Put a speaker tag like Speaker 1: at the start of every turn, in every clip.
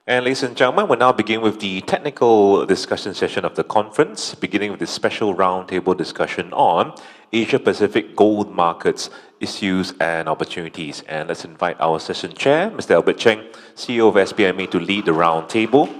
Speaker 1: And ladies and gentlemen, we'll now begin with the technical discussion session of the conference, beginning with the special roundtable discussion on Asia-Pacific gold markets, issues and opportunities. And let's invite our session chair, Mr. Albert Cheng, CEO of SBMA, to lead the roundtable.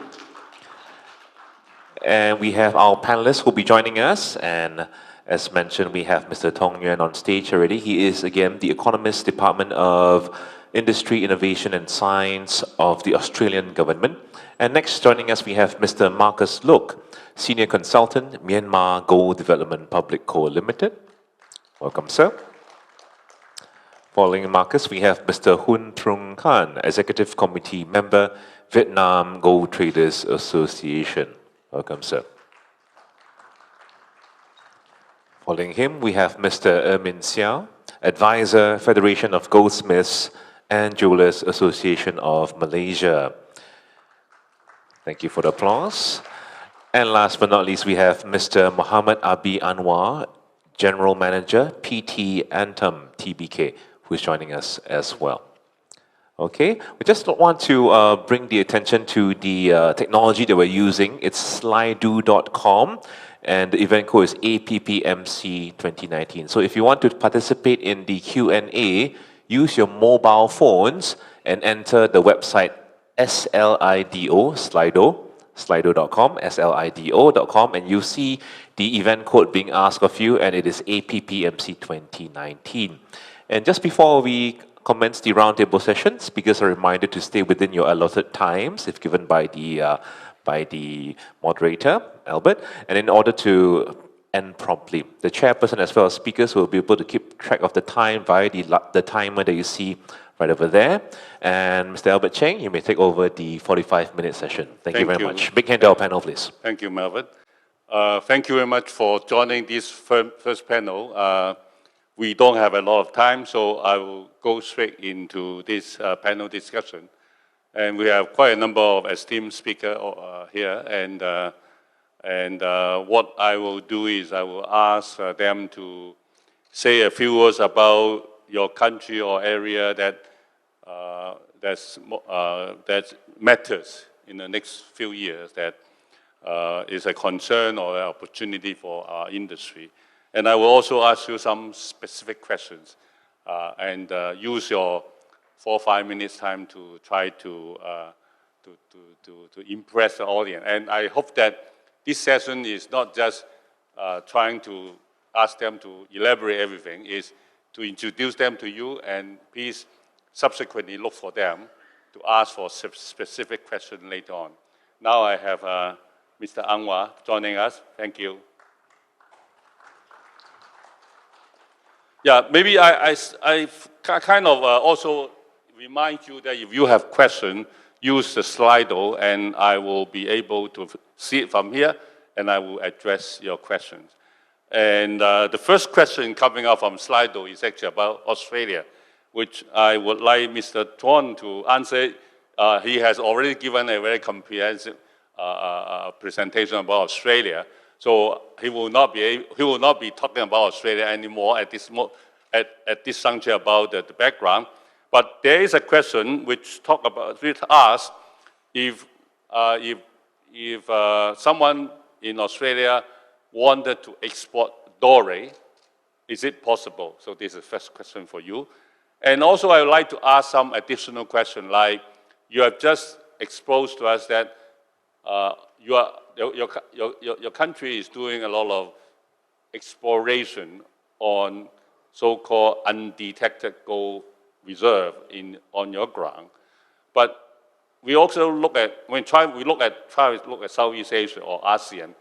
Speaker 1: And we have our panelists who will be joining us. And as mentioned, we have Mr. Thuong Nguyen on stage already. He is, again, the Economist, Department of Industry, Innovation and Science of the Australian Government. And next joining us, we have Mr. Marcus Look, Senior Consultant, Myanmar Gold Development Public Co. Limited. Welcome, sir. Following Marcus, we have Mr. Hun Trung Khan, Executive Committee Member, Vietnam Gold Traders Association. Welcome, sir. Following him, we have Mr. Ermin Xiao, Advisor, Federation of Goldsmiths and Jewelers Association of Malaysia. Thank you for the applause. And last but not least, we have Mr. Muhammad Abi Anwar, General Manager, PT Antam, TBK, who is joining us as well. Okay, we just want to bring the attention to the technology that we're using. It's slido.com. And the event code is APPMC 2019. So if you want to participate in the Q&A, use your mobile phones and enter the website SLIDO, slido.com, SLIDO.com, and you see the event code being asked of you, and it is APPMC 2019. And just before we commence the roundtable session, speakers are reminded to stay within your allotted times, if given by the moderator, Albert, and in order to end promptly. The chairperson as well as speakers will be able to keep track of the time via the timer that you see right over there. And Mr. Albert Cheng, you may take over the 45-minute session. Thank you very much. Big hand to our panel, please.
Speaker 2: Thank you, Melvin. Thank you very much for joining this first panel. We don't have a lot of time, so I will go straight into this panel discussion. And we have quite a number of esteemed speakers here. And what I will do is I will ask them to say a few words about your country or area that matters in the next few years, that is a concern or an opportunity for our industry. And I will also ask you some specific questions and use your 4 or 5 minutes time to try to impress the audience. And I hope that this session is not just trying to ask them to elaborate everything, is to introduce them to you, and please subsequently look for them to ask for specific questions later on. Now I have Mr. Anwar joining us. Thank you. Yeah, maybe I kind of also remind you that if you have questions, use the Slido, and I will be able to see it from here, and I will address your questions. And the first question coming up from Slido is actually about Australia, which I would like Mr. Thuong to answer. He has already given a very comprehensive presentation about Australia, so he will not be talking about Australia anymore at this juncture about the background. But there is a question which asks if someone in Australia wanted to export doré, is it possible? So this is the first question for you. And also I would like to ask some additional question, like you have just exposed to us that your country is doing a lot of exploration on so-called undetected gold reserve on your ground. But we also look at Southeast Asia or ASEAN,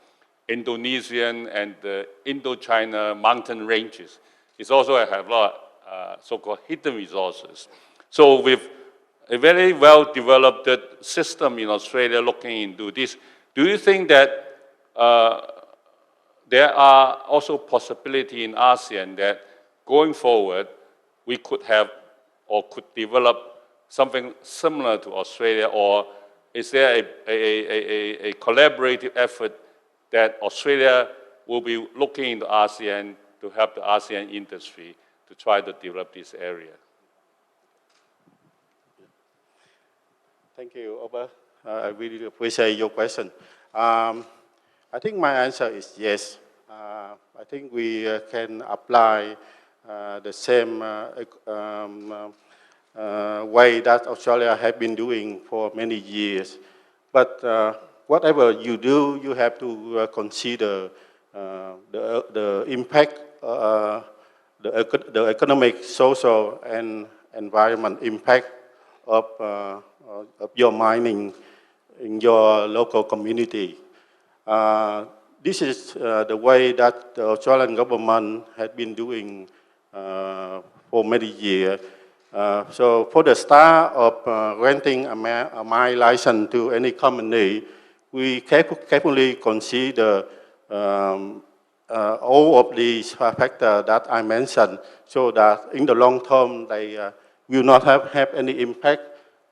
Speaker 2: Indonesian and the Indochina mountain ranges. It's also have a lot of so-called hidden resources. So with a very well-developed system in Australia looking into this, do you think that there are also possibility in ASEAN that going forward we could have or could develop something similar to Australia, or is there a collaborative effort that Australia will be looking into ASEAN to help the ASEAN industry to try to develop this area?
Speaker 3: Thank you, Oba. I really appreciate your question. I think my answer is yes. I think we can apply the same way that Australia has been doing for many years. But whatever you do, you have to consider the impact, the economic, social, and environment impact of your mining in your local community. This is the way that the Australian government has been doing for many years. So for the start of granting a mine license to any company, we carefully consider all of these factors that I mentioned, so that in the long term they will not have any impact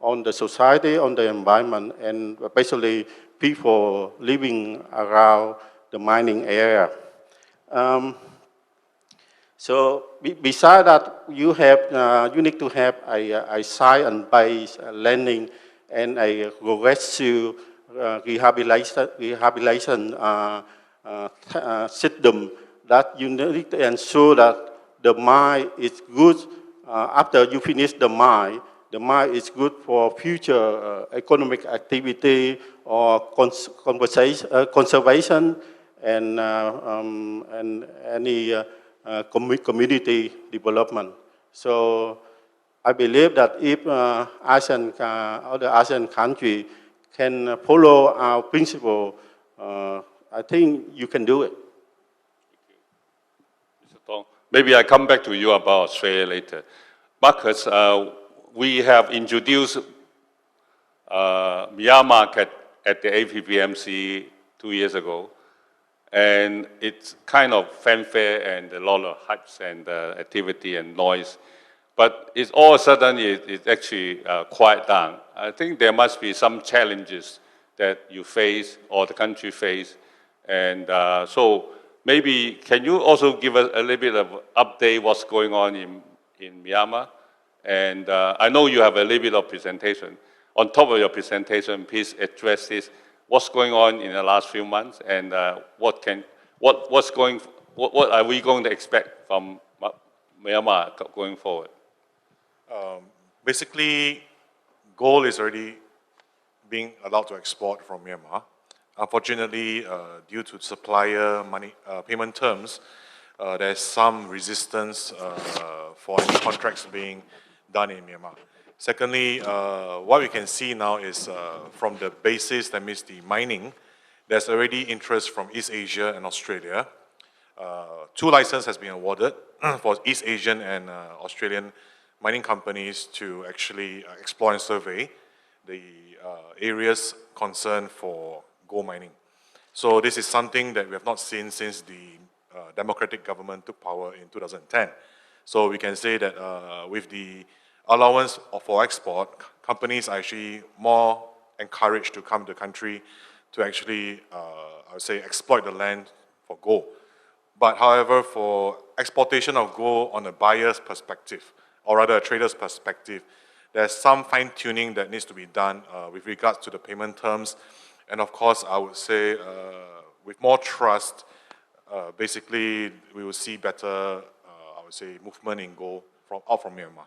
Speaker 3: on the society, on the environment, and especially people living around the mining area. So besides that, you need to have a science-based lending and a progressive rehabilitation system that you need to ensure that the mine is good after you finish the mine is good for future economic activity or conservation and any community development. So I believe that if other ASEAN countries can follow our principle, I think you can do it.
Speaker 2: Mr. Thuong, maybe I come back to you about Australia later. Marcus, we have introduced Myanmar at the APPMC 2 years ago, and it's kind of fanfare and a lot of hypes and activity and noise. But it's all of a sudden it's actually quiet down. I think there must be some challenges that you face or the country face. And so maybe can you also give us a little bit of update what's going on in Myanmar? And I know you have a little bit of presentation. On top of your presentation, please address this. What's going on in the last few months, and what are we going to expect from Myanmar going forward?
Speaker 4: Basically, gold is already being allowed to export from Myanmar. Unfortunately, due to supplier payment terms, there's some resistance for any contracts being done in Myanmar. Secondly, what we can see now is from the basis, that means the mining, there's already interest from East Asia and Australia. 2 licenses has been awarded for East Asian and Australian mining companies to actually explore and survey the areas concerned for gold mining. So this is something that we have not seen since the democratic government took power in 2010. So we can say that with the allowance for export, companies are actually more encouraged to come to the country to actually, I would say, exploit the land for gold. But however, for exportation of gold on a buyer's perspective, or rather a trader's perspective, there's some fine-tuning that needs to be done with regards to the payment terms. And of course, I would say, with more trust, basically, we will see better, I would say, movement in gold out from Myanmar.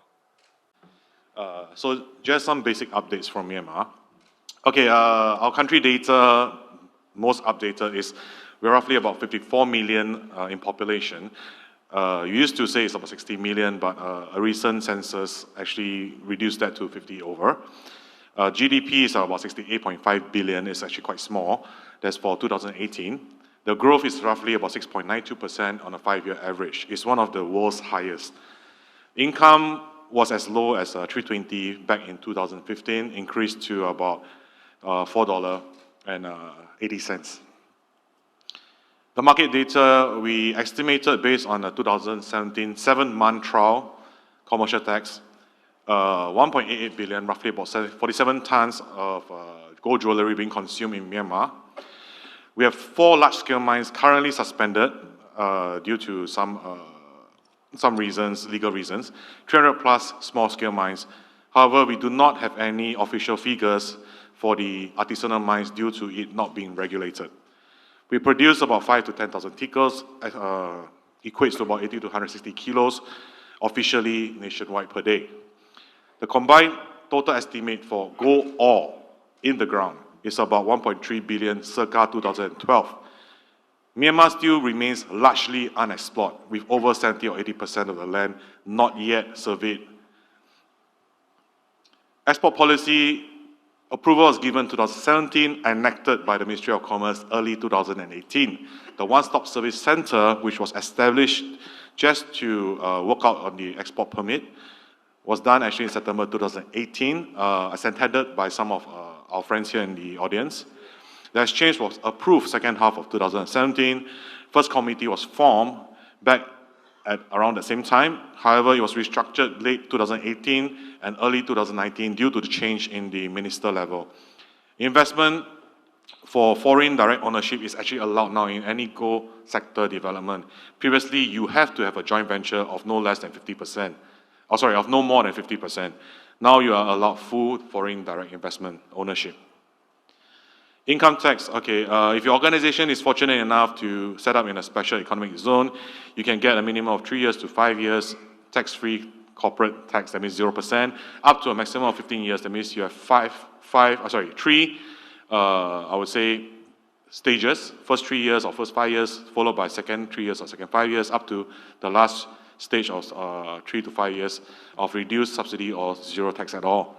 Speaker 4: So just some basic updates from Myanmar. Okay, our country data, most updated, is we're roughly about 54 million in population. You used to say it's about 60 million, but a recent census actually reduced that to 50 over. GDP is about 68.5 billion. It's actually quite small. That's for 2018. The growth is roughly about 6.92% on a 5-year average. It's one of the world's highest. Income was as low as $3.20 back in 2015, increased to about $4.80. The market data, we estimated based on the 2017 7-month trial commercial tax, 1.88 billion, roughly about 47 tons of gold jewelry being consumed in Myanmar. We have 4 large-scale mines currently suspended due to some reasons, legal reasons, 300 plus small-scale mines. However, we do not have any official figures for the artisanal mines due to it not being regulated. We produce about 5,000 to 10,000 ticals, equates to about 80 to 160 kilos, officially nationwide per day. The combined total estimate for gold ore in the ground is about 1.3 billion circa 2012. Myanmar still remains largely unexplored, with over 70 or 80% of the land not yet surveyed. Export policy approval was given 2017, enacted by the Ministry of Commerce early 2018. The One-Stop Service Center, which was established just to work out on the export permit, was done actually in September 2018, as attended by some of our friends here in the audience. The exchange was approved second half of 2017. First committee was formed back at around the same time. However, it was restructured late 2018 and early 2019 due to the change in the minister level. Investment for foreign direct ownership is actually allowed now in any gold sector development. Previously, you have to have a joint venture of no less than 50%. Of no more than 50%. Now you are allowed full foreign direct investment ownership. Income tax, okay, if your organization is fortunate enough to set up in a special economic zone, you can get a minimum of 3 years to 5 years tax-free corporate tax, that means 0%, up to a maximum of 15 years, that means you have three, I would say, stages, first 3 years or first 5 years, followed by second 3 years or second 5 years, up to the last stage of 3 to 5 years of reduced subsidy or zero tax at all.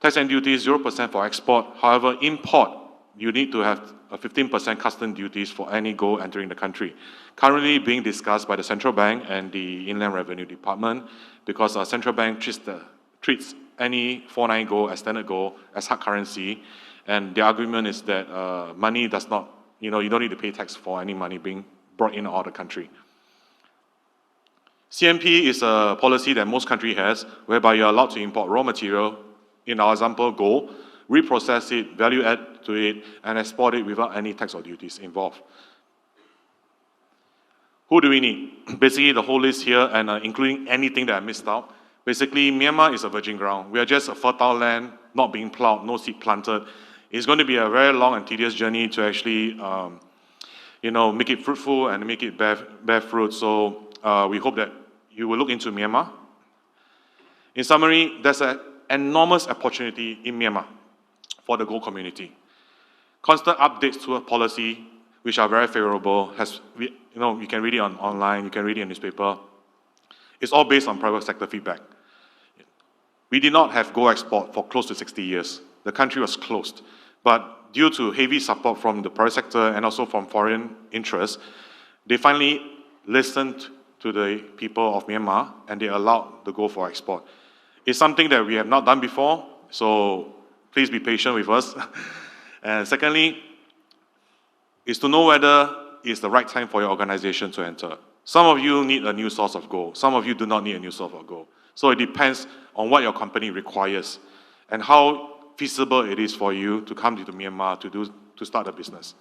Speaker 4: Tax and duties, 0% for export. However, import, you need to have a 15% custom duties for any gold entering the country. Currently being discussed by the Central Bank and the Inland Revenue Department, because our Central Bank treats any 49 gold as standard gold, as hard currency, and the argument is that money does not, you don't need to pay tax for any money being brought in or out of the country. CMP is a policy that most countries has, whereby you're allowed to import raw material, in our example, gold, reprocess it, value add to it, and export it without any tax or duties involved. Who do we need? Basically, the whole list here, and including anything that I missed out. Basically, Myanmar is a virgin ground. We are just a fertile land, not being plowed, no seed planted. It's going to be a very long and tedious journey to actually, make it fruitful and make it bear fruit. So we hope that you will look into Myanmar. In summary, there's an enormous opportunity in Myanmar for the gold community. Constant updates to a policy which are very favorable. You can read it online, you can read it in newspaper. It's all based on private sector feedback. We did not have gold export for close to 60 years. The country was closed. But due to heavy support from the private sector and also from foreign interests, they finally listened to the people of Myanmar and they allowed the gold for export. It's something that we have not done before, so please be patient with us. And secondly, is to know whether it's the right time for your organization to enter. Some of you need a new source of gold. Some of you do not need a new source of gold. So it depends on what your company requires and how feasible it is for you to come to Myanmar to start a business.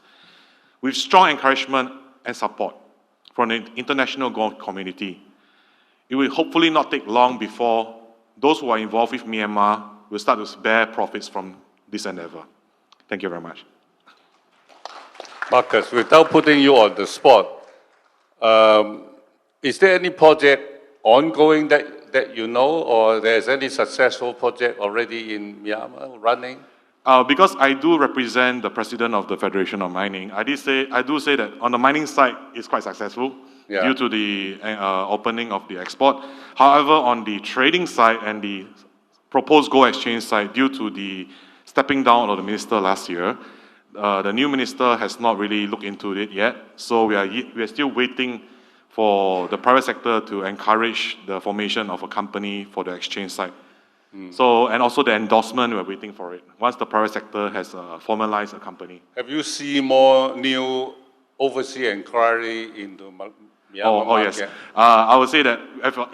Speaker 4: With strong encouragement and support from the international gold community, it will hopefully not take long before those who are involved with Myanmar will start to bear profits from this endeavor. Thank you very much.
Speaker 2: Marcus, without putting you on the spot, is there any project ongoing that you know, or there's any successful project already in Myanmar running?
Speaker 4: Because I do represent the president of the Federation of Mining, I do say that on the mining side, it's quite successful due to the opening of the export. However, on the trading side and the proposed gold exchange side, due to the stepping down of the minister last year, the new minister has not really looked into it yet. So we are still waiting for the private sector to encourage the formation of a company for the exchange side. So, and also the endorsement, we're waiting for it. Once the private sector has formalized a company.
Speaker 2: Have you seen more new overseas inquiry into Myanmar market?
Speaker 4: Yes. I would say that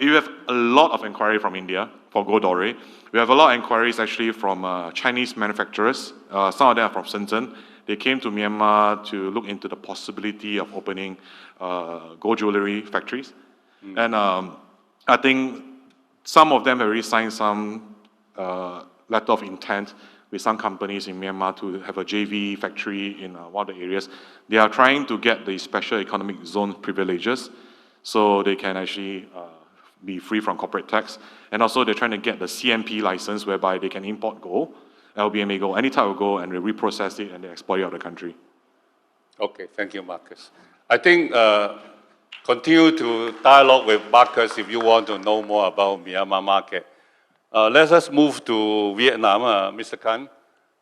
Speaker 4: you have a lot of inquiry from India for gold doré. We have a lot of inquiries actually from Chinese manufacturers. Some of them are from Shenzhen. They came to Myanmar to look into the possibility of opening gold jewelry factories. And I think some of them have already signed some letter of intent with some companies in Myanmar to have a JV factory in one of the areas. They are trying to get the special economic zone privileges so they can actually be free from corporate tax. And also they're trying to get the CMP license whereby they can import gold, LBMA gold, any type of gold, and they reprocess it and they export it out of the country.
Speaker 2: Okay, thank you, Marcus. I think continue to dialogue with Marcus if you want to know more about Myanmar market. Let us move to Vietnam, Mr. Khan.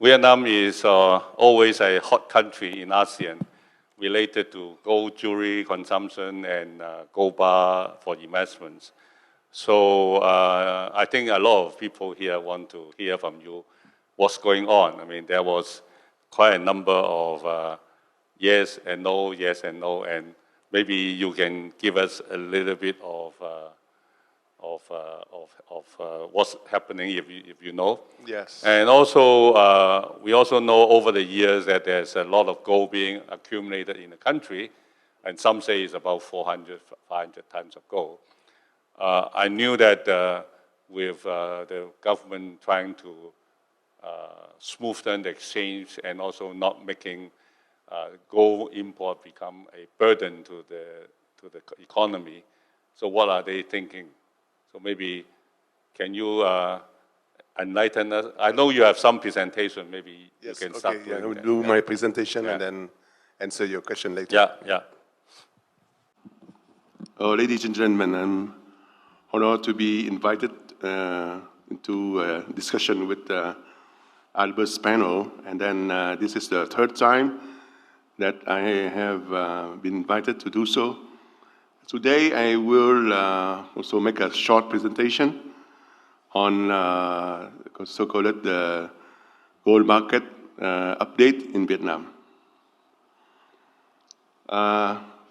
Speaker 2: Vietnam is always a hot country in ASEAN related to gold jewelry consumption and gold bar for investments. So I think a lot of people here want to hear from you what's going on. I mean, there was quite a number of yes and no, and maybe you can give us a little bit of what's happening if you know.
Speaker 5: Yes.
Speaker 2: And also, we also know over the years that there's a lot of gold being accumulated in the country, and some say it's about 400, 500 tons of gold. I knew that with the government trying to smoothen the exchange and also not making gold import become a burden to the economy. So what are they thinking? So maybe can you enlighten us? I know you have some presentation. Maybe
Speaker 5: Yes,
Speaker 2: you can
Speaker 5: okay,
Speaker 2: start
Speaker 5: yeah, I will
Speaker 2: doing
Speaker 5: do
Speaker 2: that.
Speaker 5: my presentation
Speaker 2: Yeah.
Speaker 5: and then answer your question later.
Speaker 2: Yeah, yeah.
Speaker 5: Ladies and gentlemen, I'm honored to be invited into a discussion with Albert's panel, and then this is the third time that I have been invited to do so. Today I will also make a short presentation on so-called the gold market update in Vietnam.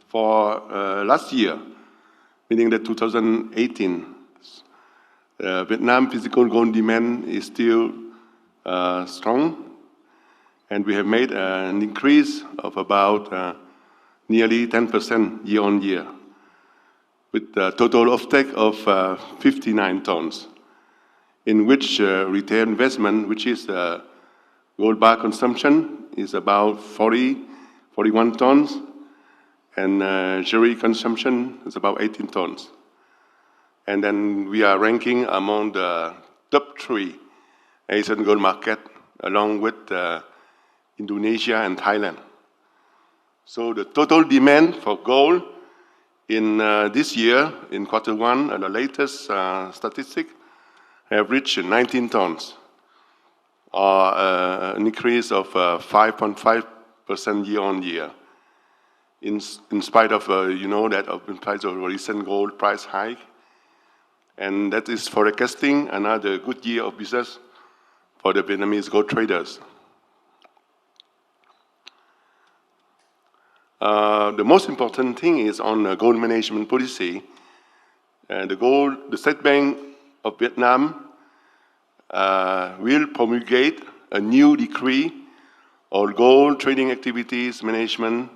Speaker 5: For last year, meaning the 2018, Vietnam physical gold demand is still strong, and we have made an increase of about nearly 10% year on year, with a total offtake of 59 tons, in which retail investment, which is gold bar consumption, is about 41 tons, and jewelry consumption is about 18 tons. And then we are ranking among the top 3 Asian gold market, along with Indonesia and Thailand. So the total demand for gold in this year, in Q1, the latest statistic, have reached 19 tons, or an increase of 5.5% year on year. In spite of, you know, that in spite of recent gold price hike, and that is forecasting another good year of business for the Vietnamese gold traders. The most important thing is on gold management policy. The State Bank of Vietnam will promulgate a new decree on gold trading activities management,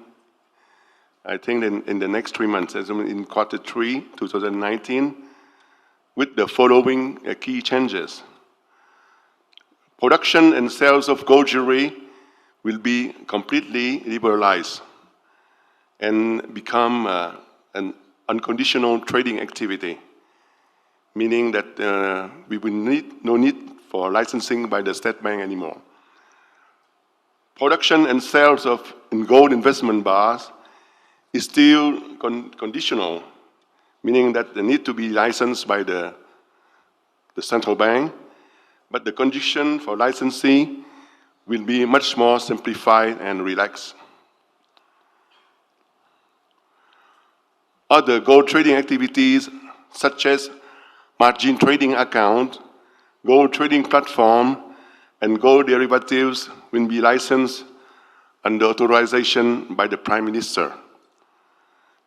Speaker 5: I think in the next 3 months, as in Q3 2019, with the following key changes. Production and sales of gold jewelry will be completely liberalized and become an unconditional trading activity, meaning that we will no need for licensing by the State Bank anymore. Production and sales of gold investment bars is still conditional, meaning that they need to be licensed by the central bank, but the condition for licensing will be much more simplified and relaxed. Other gold trading activities, such as margin trading account, gold trading platform, and gold derivatives will be licensed under authorization by the Prime Minister.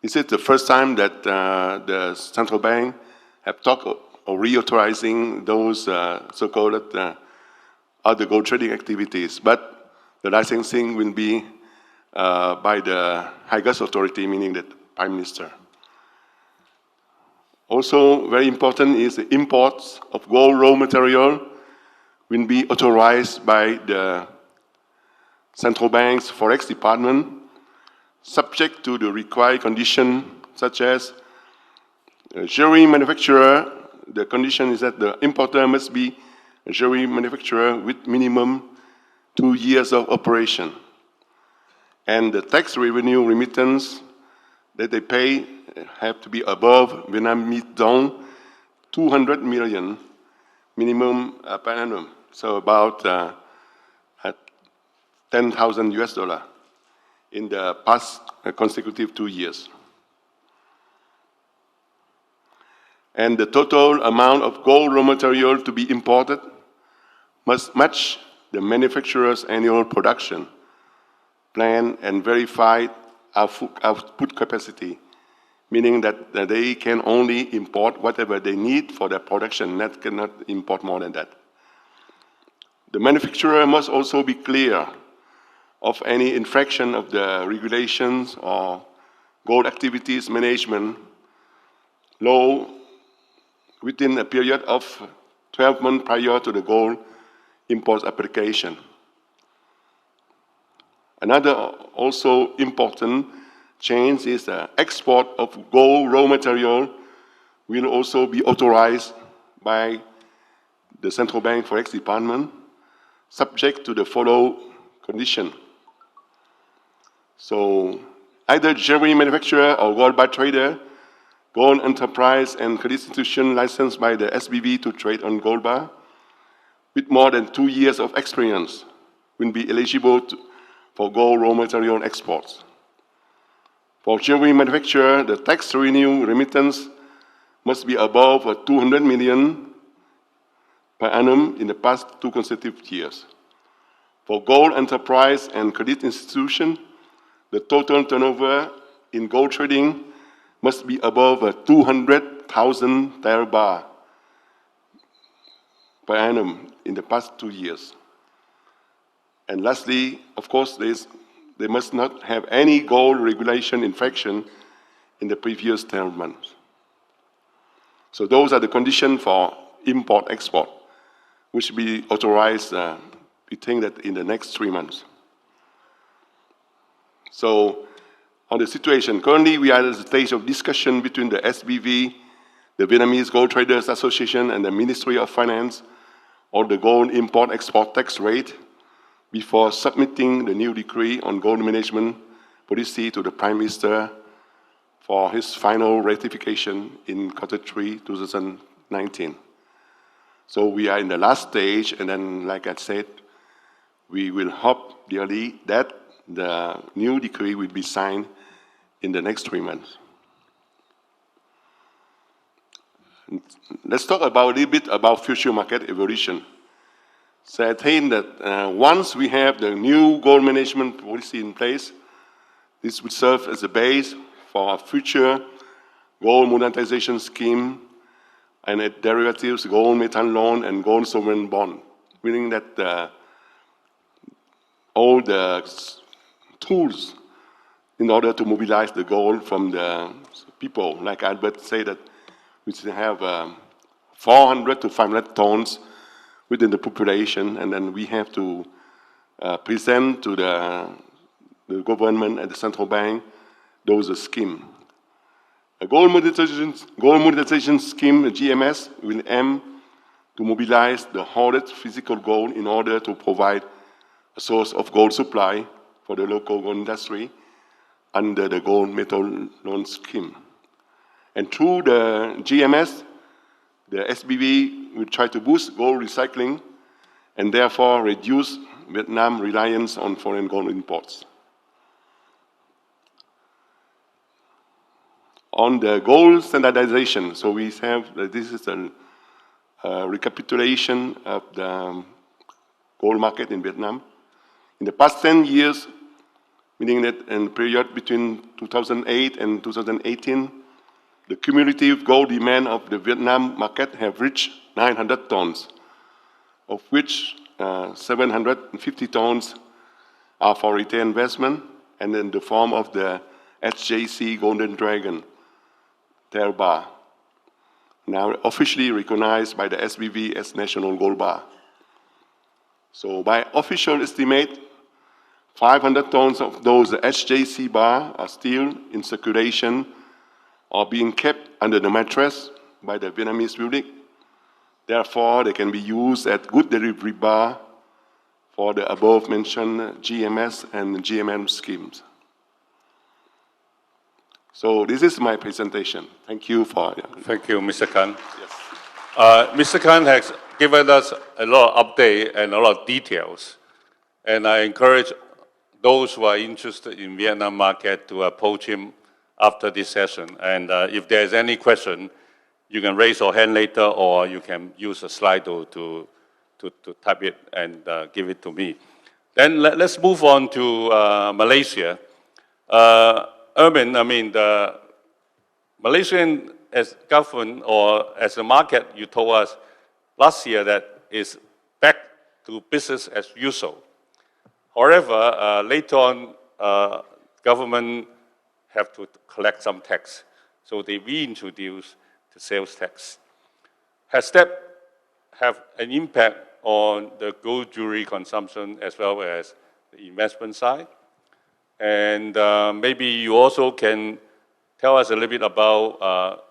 Speaker 5: This is the first time that the central bank have talked of reauthorizing those so-called other gold trading activities, but the licensing will be by the highest authority, meaning the Prime Minister. Also, very important is the imports of gold raw material will be authorized by the Central Bank's Forex Department, subject to the required conditions such as jewelry manufacturer. The condition is that the importer must be a jewelry manufacturer with minimum 2 years of operation. And the tax revenue remittance that they pay have to be above Vietnamese dong 200 million minimum per annum. So about 10,000 US dollar in the past consecutive 2 years. And the total amount of gold raw material to be imported must match the manufacturer's annual production plan and verified output capacity, meaning that they can only import whatever they need for their production, that cannot import more than that. The manufacturer must also be clear of any infraction of the regulations or gold activities management law within a period of 12 months prior to the gold import application. Another also important change is the export of gold raw material will also be authorized by the Central Bank Forex Department, subject to the following condition. So either jewelry manufacturer or gold bar trader, gold enterprise and credit institution licensed by the SBV to trade on gold bar with more than 2 years of experience will be eligible for gold raw material exports. For jewelry manufacturer, the tax revenue remittance must be above 200 million per annum in the past 2 consecutive years. For gold enterprise and credit institution, the total turnover in gold trading must be above 200,000 bar per annum in the past 2 years. And lastly, of course, they must not have any gold regulation infraction in the previous 12 months. So those are the conditions for import-export, which will be authorized, we think that in the next 3 months. So on the situation, currently we are at the stage of discussion between the SBV, the Vietnamese Gold Traders Association, and the Ministry of Finance on the gold import-export tax rate before submitting the new decree on gold management policy to the Prime Minister for his final ratification in Q3 2019. So we are in the last stage, and then, like I said, we will hope dearly that the new decree will be signed in the next 3 months. Let's talk about a little bit about future market evolution. So I think that once we have the new gold management policy in place, this would serve as a base for a future gold monetization scheme and derivatives, gold metal loan, and gold sovereign bond, meaning that all the tools in order to mobilize the gold from the people, like Albert said, that we should have 400 to 500 tons within the population, and then we have to present to the government and the central bank those schemes. A gold monetization scheme, a GMS, will aim to mobilize the hoarded physical gold in order to provide a source of gold supply for the local gold industry under the gold metal loan scheme. And through the GMS, the SBV will try to boost gold recycling and therefore reduce Vietnam's reliance on foreign gold imports. On the gold standardization, so we have, this is a recapitulation of the gold market in Vietnam. In the past 10 years, meaning that in the period between 2008 and 2018, the cumulative gold demand of the Vietnam market have reached 900 tons, of which 750 tons are for retail investment and in the form of the SJC Golden Dragon bar, now officially recognized by the SBV as National Gold Bar. So by official estimate, 500 tons of those HJC bar are still in circulation or being kept under the mattress by the Vietnamese public. Therefore, they can be used as good delivery bar for the above-mentioned GMS and GMM schemes. So this is my presentation. Thank you for...
Speaker 2: Thank you, Mr. Khan. Mr. Khan has given us a lot of update and a lot of details. And I encourage those who are interested in Vietnam market to approach him after this session. And if there's any question, you can raise your hand later, or you can use a Slido to type it and give it to me. Then let's move on to Malaysia. Ermin, I mean, the Malaysian as government or as a market, you told us last year that is back to business as usual. However, later on, government have to collect some tax. So they reintroduce the sales tax. Has that have an impact on the gold jewelry consumption as well as the investment side? And maybe you also can tell us a little bit about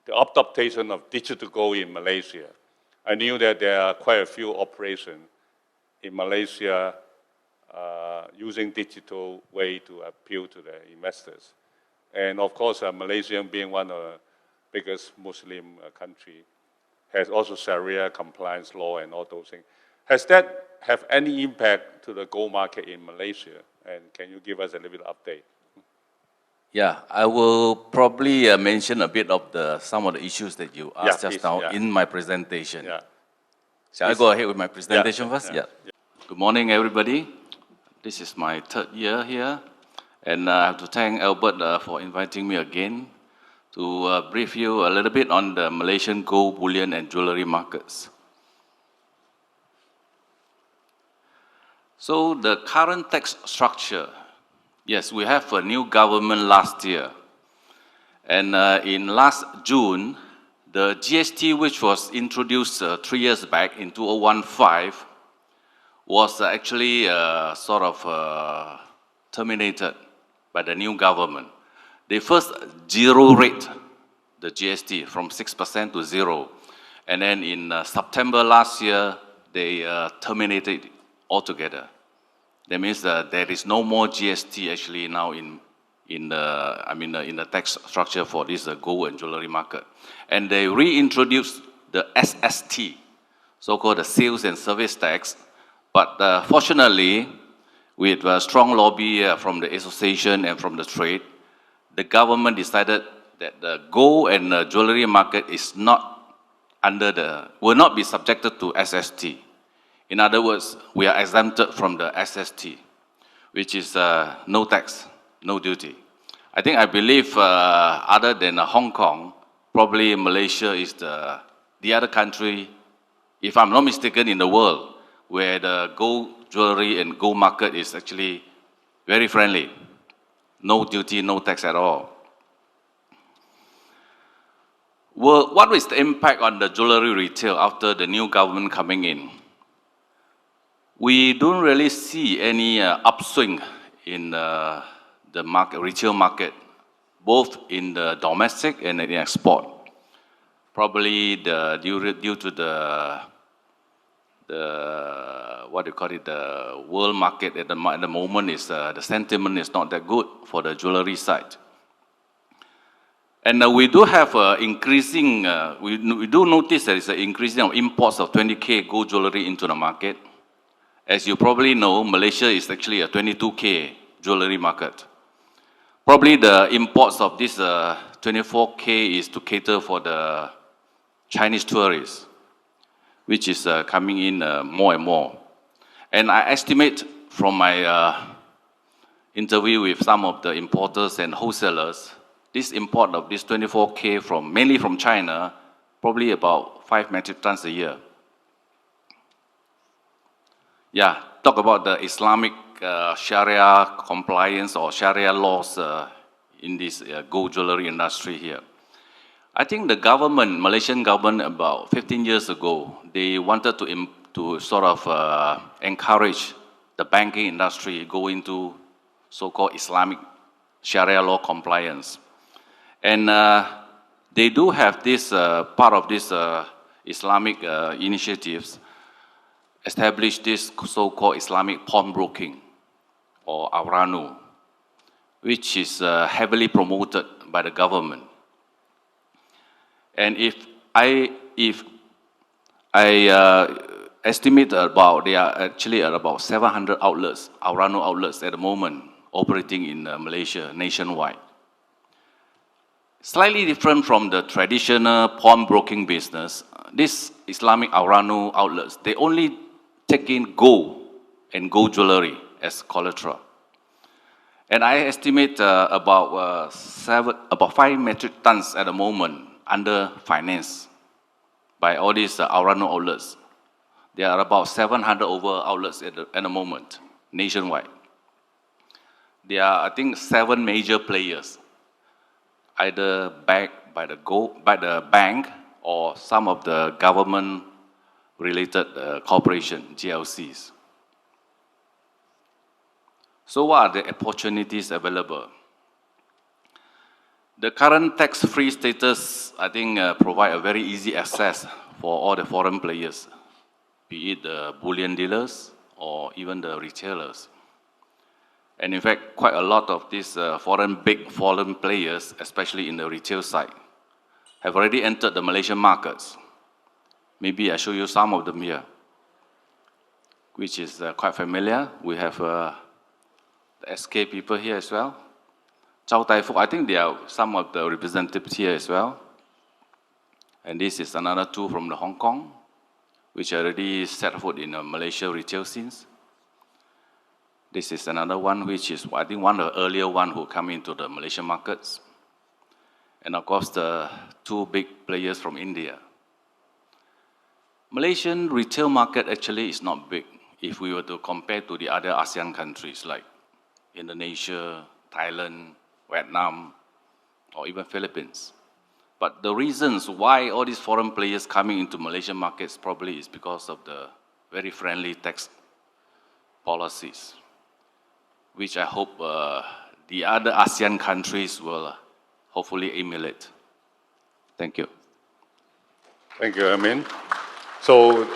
Speaker 2: the adaptation of digital gold in Malaysia. I knew that there are quite a few operations in Malaysia using digital way to appeal to the investors. And of course, Malaysia being one of the biggest Muslim country, has also Sharia compliance law and all those things. Has that have any impact to the gold market in Malaysia? And can you give us a little bit of update?
Speaker 6: Yeah, I will probably mention a bit of some of the issues that you asked just now in my presentation. Shall I go ahead with my presentation first? Yeah. Good morning, everybody. This is my third year here, and I have to thank Albert for inviting me again to brief you a little bit on the Malaysian gold, bullion, and jewelry markets. So the current tax structure, yes, we have a new government last year. And in last June, the GST, which was introduced 3 years back in 2015, was actually sort of terminated by the new government. They first zero rate the GST from 6% to 0. And then in September last year, they terminated it altogether. That means that there is no more GST actually now in the tax structure for this gold and jewelry market. And they reintroduced the SST, so-called the sales and service tax. But fortunately, with a strong lobby from the association and from the trade, the government decided that the gold and jewelry market is not will not be subjected to SST. In other words, we are exempted from the SST, which is no tax, no duty. I believe other than Hong Kong, probably Malaysia is the other country, if I'm not mistaken, in the world where the gold jewelry and gold market is actually very friendly. No duty, no tax at all. Well, what is the impact on the jewelry retail after the new government coming in? We don't really see any upswing in the market, retail market, both in the domestic and in export. Probably due to the world market at the moment is the sentiment is not that good for the jewelry side. And we do have increasing, we do notice there is an increasing of imports of 20K gold jewelry into the market. As you probably know, Malaysia is actually a 22K jewelry market. Probably the imports of this 24K is to cater for the Chinese tourists, which is coming in more and more. And I estimate from my interview with some of the importers and wholesalers, this import of this 24K mainly from China, probably about 5 metric tons a year. Yeah, talk about the Islamic Sharia compliance or Sharia laws in this gold jewelry industry here. I think the government, Malaysian government, about 15 years ago, they wanted to sort of encourage the banking industry go into so-called Islamic Sharia law compliance. And they do have this, part of this Islamic initiatives, establish this so-called Islamic pawnbroking, or Awranu, which is heavily promoted by the government. And if I estimate about, there are actually about 700 outlets, Awranu outlets at the moment, operating in Malaysia nationwide. Slightly different from the traditional pawnbroking business, this Islamic Awranu outlets, they only take in gold and gold jewelry as collateral. And I estimate about 5 metric tons at the moment under finance by all these Awranu outlets. There are about 700 over outlets at the moment, nationwide. There are, I think, 7 major players, either backed by the bank or some of the government-related corporation, GLCs. So what are the opportunities available? The current tax-free status, I think, provide a very easy access for all the foreign players, be it the bullion dealers or even the retailers. And in fact, quite a lot of these big foreign players, especially in the retail side, have already entered the Malaysian markets. Maybe I show you some of them here, which is quite familiar. We have the SK people here as well. Chow Tai Fook, I think there are some of the representatives here as well. And this is another 2 from the Hong Kong, which already set foot in the Malaysia retail scenes. This is another one, which is, I think, one of the earlier ones who come into the Malaysian markets. And of course, the 2 big players from India. Malaysian retail market actually is not big if we were to compare to the other ASEAN countries like Indonesia, Thailand, Vietnam, or even Philippines. But the reasons why all these foreign players coming into Malaysian markets probably is because of the very friendly tax policies, which I hope the other ASEAN countries will hopefully emulate. Thank you.
Speaker 2: Thank you, Amin. So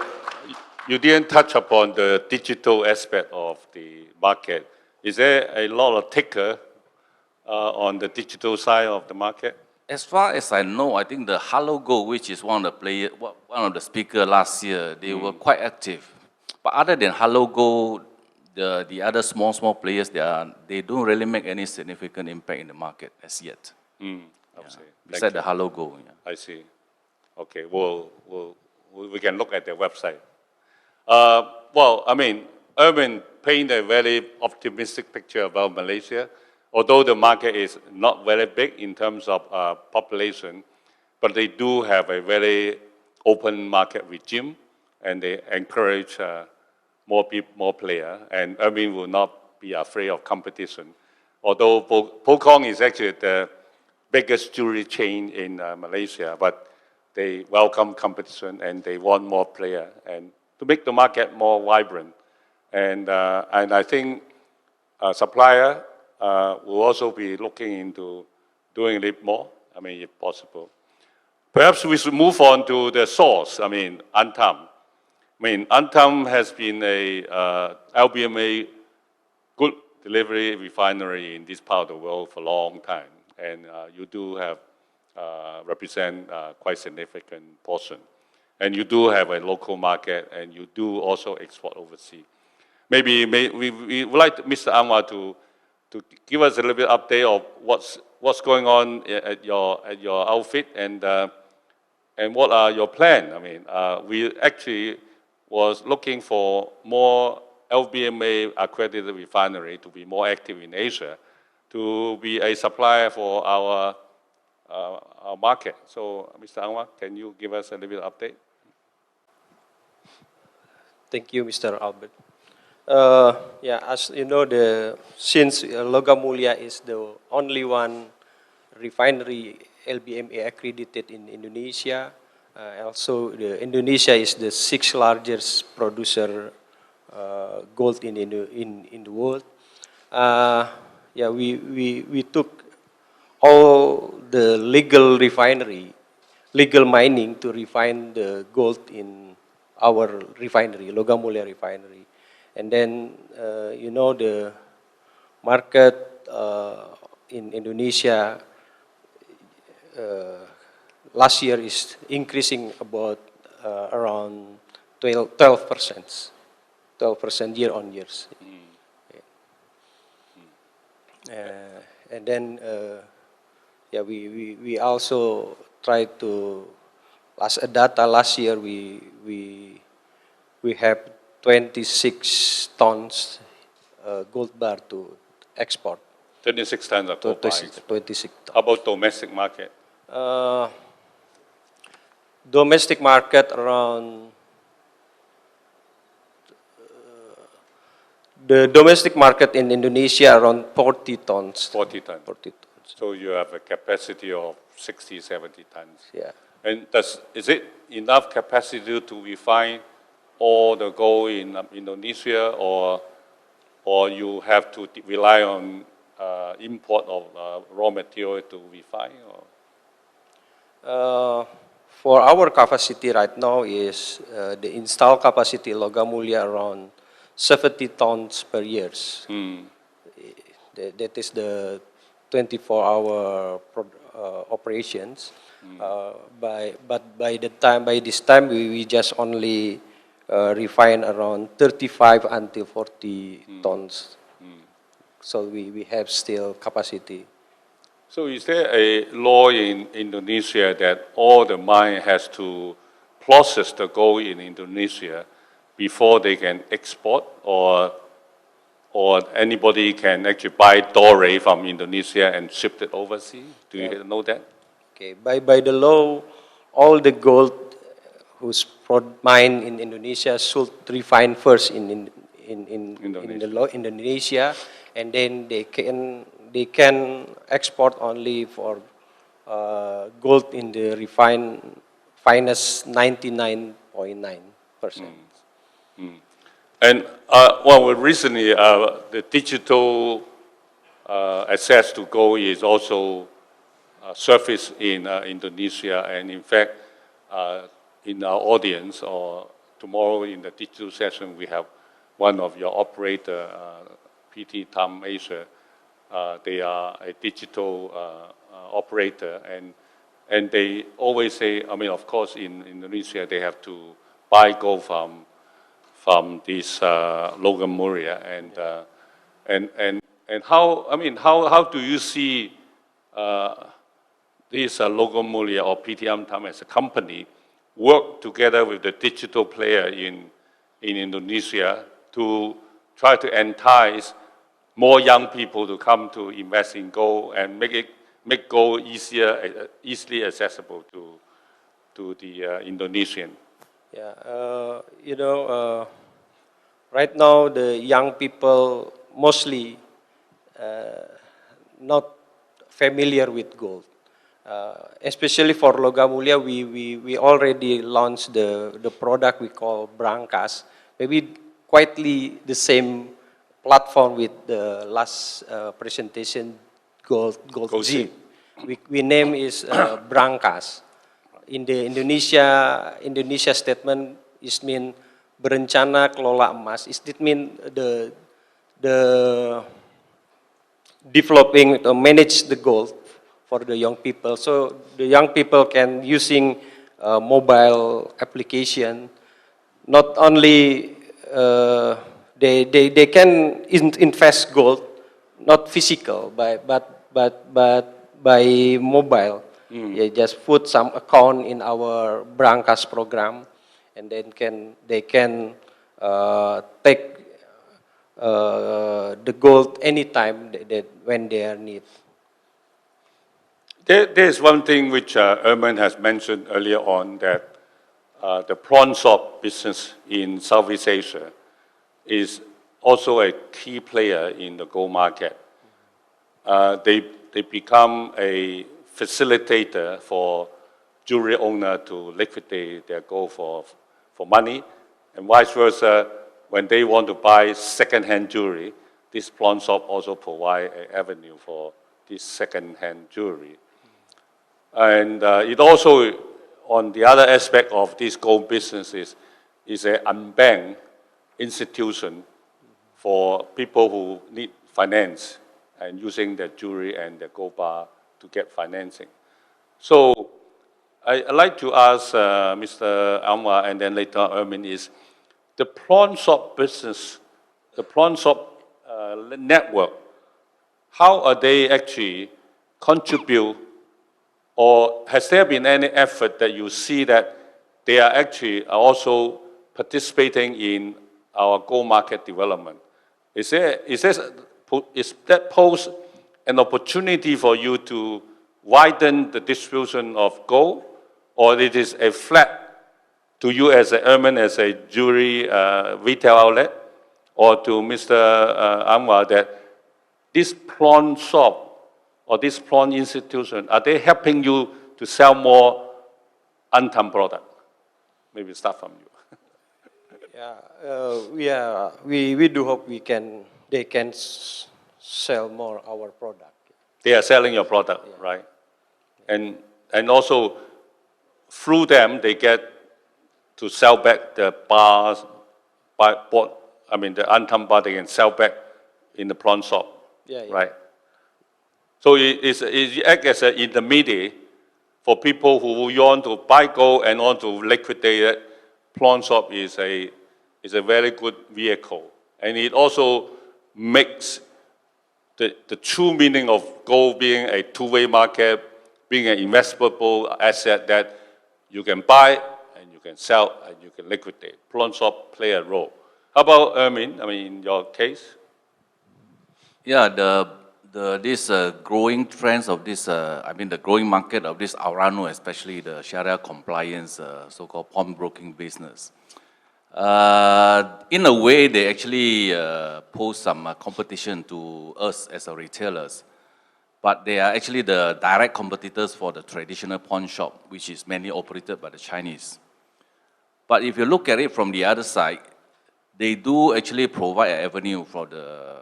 Speaker 2: you didn't touch upon the digital aspect of the market. Is there a lot of taker on the digital side of the market?
Speaker 6: As far as I know, I think the Hello Go, which is one of the speakers last year, they were quite active. But other than Hello Go, the other small players, they don't really make any significant impact in the market as yet. Besides the Hello Go. Yeah.
Speaker 2: I see. Okay, we can look at their website. Well, I mean, Erwin painted a very optimistic picture about Malaysia, although the market is not very big in terms of population, but they do have a very open market regime, and they encourage more players, and Erwin will not be afraid of competition. Although Pokong is actually the biggest jewelry chain in Malaysia, but they welcome competition and they want more players and to make the market more vibrant. And I think supplier will also be looking into doing a little more, I mean, if possible. Perhaps we should move on to the source, I mean, Antam. I mean, Antam has been a LBMA good delivery refinery in this part of the world for a long time. And you do have represent quite significant portion. And you do have a local market, and you do also export overseas. Maybe we would like Mr. Anwar to give us a little bit update of what's going on at your outfit, and what are your plans. I mean, we actually was looking for more LBMA accredited refinery to be more active in Asia, to be a supplier for our market. So, Mr. Anwar, can you give us a little bit of update?
Speaker 7: Thank you, Mr. Albert. Yeah, as you know, since Logam Mulia is the only one refinery LBMA accredited in Indonesia, Also, Indonesia is the sixth largest producer gold in the world. Yeah, we took all the legal mining to refine the gold in our refinery, Logam Mulia refinery. And then, you know, the market in Indonesia last year is increasing about around 12%, 12% year on years. And then, yeah, we also tried to, as a data last year, we have 26 tons gold bar to export.
Speaker 2: 26 tons of gold bar.
Speaker 7: 26 tons.
Speaker 2: How about domestic market?
Speaker 7: Domestic market around, the domestic market in Indonesia around 40 tons.
Speaker 2: 40 tons.
Speaker 7: 40 tons.
Speaker 2: So you have a capacity of 60, 70 tons.
Speaker 7: Yeah.
Speaker 2: And is it enough capacity to refine all the gold in Indonesia, or you have to rely on import of raw material to refine?
Speaker 7: For our capacity right now is the installed capacity Logam Mulia around 70 tons per year. That is the 24-hour operations. But by this time we just only refine around 35 until 40 tons. So we have still capacity.
Speaker 2: So is there a law in Indonesia that all the mine has to process the gold in Indonesia before they can export, or anybody can actually buy doré from Indonesia and ship it overseas? Do you know that?
Speaker 7: Okay, by the law, all the gold who's mined in Indonesia should refine first in Indonesia, and then they can export only for gold in the finest 99.9%.
Speaker 2: And recently the digital access to gold is also surfaced in Indonesia, and in fact, in our audience, or tomorrow in the digital session, we have one of your operator, PT Tam Asia. They are a digital operator, and they always say, I mean, of course, in Indonesia, they have to buy gold from this Logam Mulia, and how do you see this Logam Mulia or PT Antam as a company work together with the digital player in Indonesia to try to entice more young people to come to invest in gold and make gold easily accessible to the Indonesian?
Speaker 7: Yeah, you know, right now the young people mostly not familiar with gold. Especially for Logam Mulia, we already launched the product we call Brankas. Maybe quietly the same platform with the last presentation, Gold G. We name is Brankas. In the Indonesia statement, it mean berencana kelola emas. It mean the developing to manage the gold for the young people. So the young people can using mobile application. Not only they can invest gold, not physical, but by mobile. Yeah, just put some account in our Brankas program, and then they can take the gold anytime when they are need.
Speaker 2: There's one thing which Erman has mentioned earlier on, that the prawn shop business in Southeast Asia is also a key player in the gold market. They become a facilitator for jewelry owner to liquidate their gold for money, and vice versa, when they want to buy second-hand jewelry, this pawn shop also provide an avenue for this second-hand jewelry. And it also, on the other aspect of this gold business is an unbanked institution for people who need finance and using their jewelry and their gold bar to get financing. So I'd like to ask Mr. Anwar and then later Ermin is, the pawn shop business, the pawn shop network, how are they actually contribute, or has there been any effort that you see that they are actually also participating in our gold market development? Is that pose an opportunity for you to widen the distribution of gold, or it is a flat to you as a Ermin, as a jewelry retail outlet, or to Mr. Anwar, that this pawn shop or this pawn institution, are they helping you to sell more Antam product? Maybe start from you.
Speaker 7: We do hope they can sell more our product.
Speaker 2: They are selling your product, right? And also through them they get to sell back the bars, the Antam bar they can sell back in the pawn shop, right? So it acts as an intermediary for people who want to buy gold and want to liquidate it. Pawn shop is a very good vehicle, and it also makes the true meaning of gold being a two-way market, being an investable asset that you can buy and you can sell and you can liquidate. Pawn shop play a role. How about Ermin? In your case?
Speaker 6: Yeah, this growing trends of this, the growing market of this Aurano, especially the Sharia compliance, so-called pawnbroking business. In a way, they actually pose some competition to us as retailers, but they are actually the direct competitors for the traditional pawn shop, which is mainly operated by the Chinese. But if you look at it from the other side, they do actually provide an avenue for the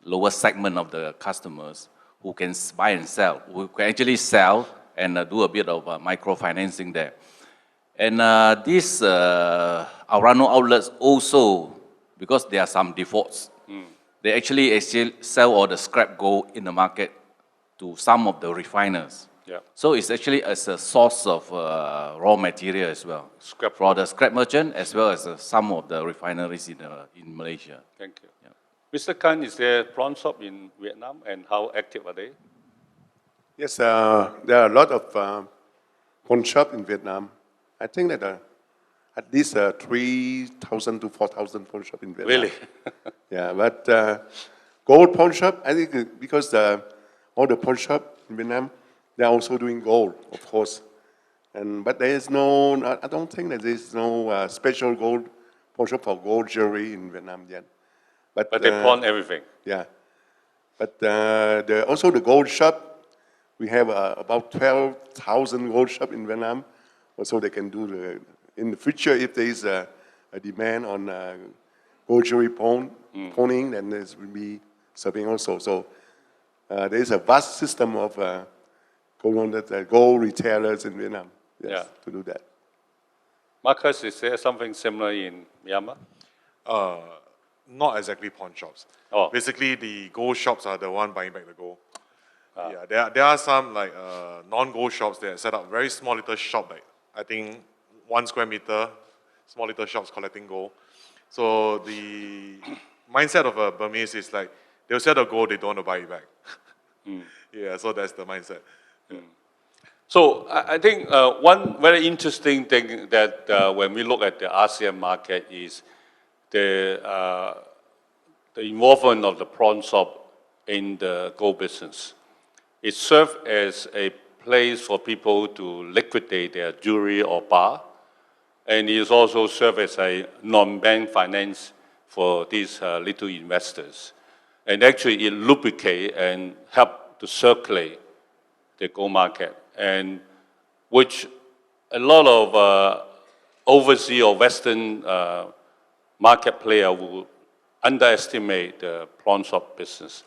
Speaker 6: lower segment of the customers who can buy and sell, who can actually sell and do a bit of microfinancing there. And these Aurano outlets also, because there are some defaults, they actually sell all the scrap gold in the market to some of the refiners.
Speaker 2: Yeah.
Speaker 6: So it's actually as a source of raw material as well. For the scrap merchant as well as some of the refineries in Malaysia.
Speaker 2: Thank you. Yeah. Mr. Khan, is there a pawn shop in Vietnam, and how active are they?
Speaker 5: Yes, there are a lot of pawn shops in Vietnam. I think that at least 3,000 to 4,000 pawn shops in Vietnam.
Speaker 2: Really?
Speaker 5: Yeah, but gold pawn shop, I think because all the pawn shops in Vietnam, they're also doing gold, of course. But there is I don't think that there is no special gold pawn shop for gold jewelry in Vietnam yet. But
Speaker 2: they pawn everything.
Speaker 5: Yeah. But also the gold shop, we have about 12,000 gold shops in Vietnam. Also, they can do in the future, if there is a demand on gold jewelry pawning, then there will be serving also. So there is a vast system of gold retailers in Vietnam to do that.
Speaker 2: Marcus, is there something similar in Myanmar?
Speaker 4: Not exactly pawn shops.
Speaker 2: Oh.
Speaker 4: Basically, the gold shops are the one buying back the gold. Yeah, there are some non-gold shops that set up very small little shop, I think 1 square meter, small little shops collecting gold. So the mindset of a Burmese is they'll sell the gold, they don't want to buy it back. Yeah, so that's the mindset. Yeah.
Speaker 2: So I think one very interesting thing that when we look at the ASEAN market is the involvement of the pawn shop in the gold business. It serves as a place for people to liquidate their jewelry or bar, and it also serves as a non-bank finance for these little investors. And actually it lubricates and helps to circulate the gold market, and which a lot of overseas or Western market player will underestimate the pawn shop business.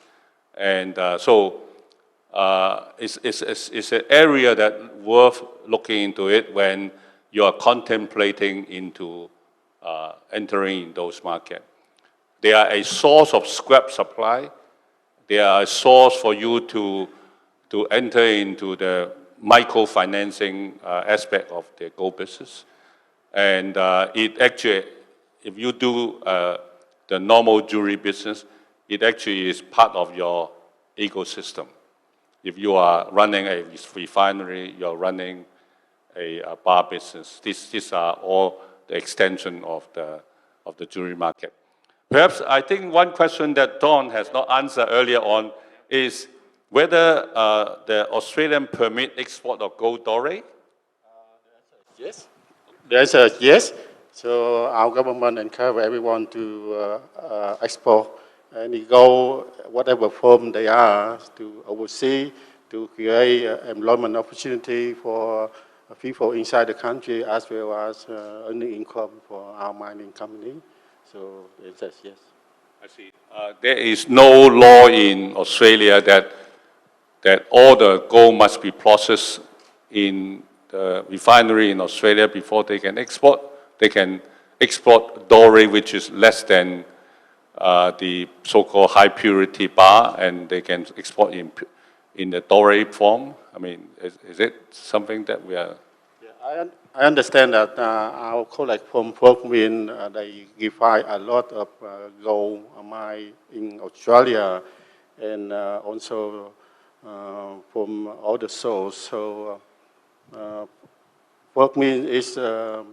Speaker 2: And so it's an area that worth looking into it when you are contemplating into entering those markets. They are a source of scrap supply. They are a source for you to enter into the microfinancing aspect of the gold business. And it actually, if you do the normal jewelry business, it actually is part of your ecosystem. If you are running a refinery, you're running a bar business. These are all the extension of the jewelry market. Perhaps I think one question that Don has not answered earlier on is whether the Australian permit export of gold doré.
Speaker 3: Yes. The answer is yes. So our government encourage everyone to export any gold, whatever form they are, to overseas, to create employment opportunity for people inside the country as well as earning income for our mining company. So the answer is yes.
Speaker 2: I see. There is no law in Australia that all the gold must be processed in the refinery in Australia before they can export. They can export doré, which is less than the so-called high purity bar, and they can export in the doré form. I mean, is it something that we are?
Speaker 3: Yeah, I understand that our colleague from Thuong, they find a lot of gold mine in Australia, and also from other sources. So Thuong is a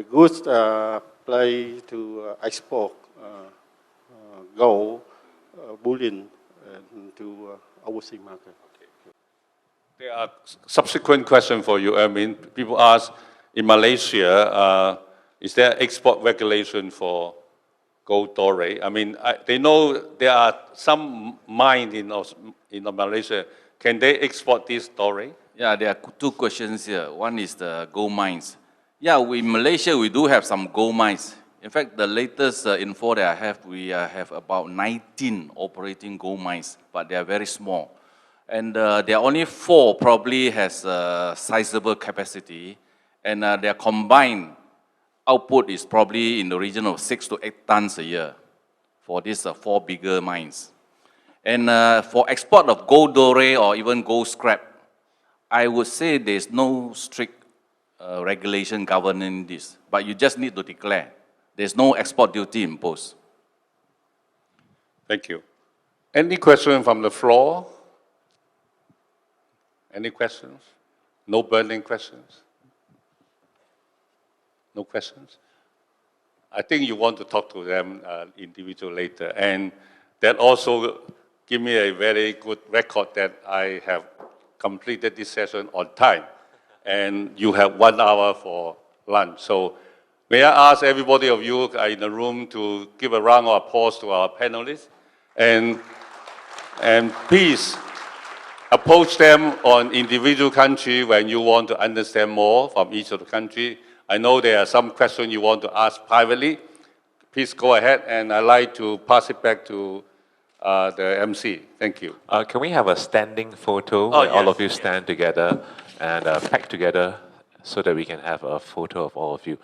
Speaker 3: good place to export gold bullion to overseas market.
Speaker 2: There are subsequent questions for you, Ermin. People ask, in Malaysia, is there export regulation for gold doré? I mean, they know there are some mines in Malaysia. Can they export this doré?
Speaker 6: Yeah, there are two questions here. One is the gold mines. Yeah, in Malaysia, we do have some gold mines. In fact, the latest info that I have, we have about 19 operating gold mines, but they are very small. And there are only 4 probably has a sizable capacity, and their combined output is probably in the region of 6 to 8 tons a year for these 4 bigger mines. And for export of gold doré or even gold scrap, I would say there's no strict regulation governing this, but you just need to declare. There's no export duty imposed.
Speaker 2: Thank you. Any question from the floor? Any questions? No burning questions? No questions? I think you want to talk to them individually later. And that also give me a very good record that I have completed this session on time. And you have 1 hour for lunch. So may I ask everybody of you in the room to give a round of applause to our panelists? And please approach them on individual country when you want to understand more from each of the country. I know there are some questions you want to ask privately. Please go ahead, and I'd like to pass it back to the MC. Thank you.
Speaker 1: Can we have a standing photo
Speaker 2: Oh,
Speaker 1: where all
Speaker 2: yes,
Speaker 1: of you stand together and pack together so that we can have a photo of all of you?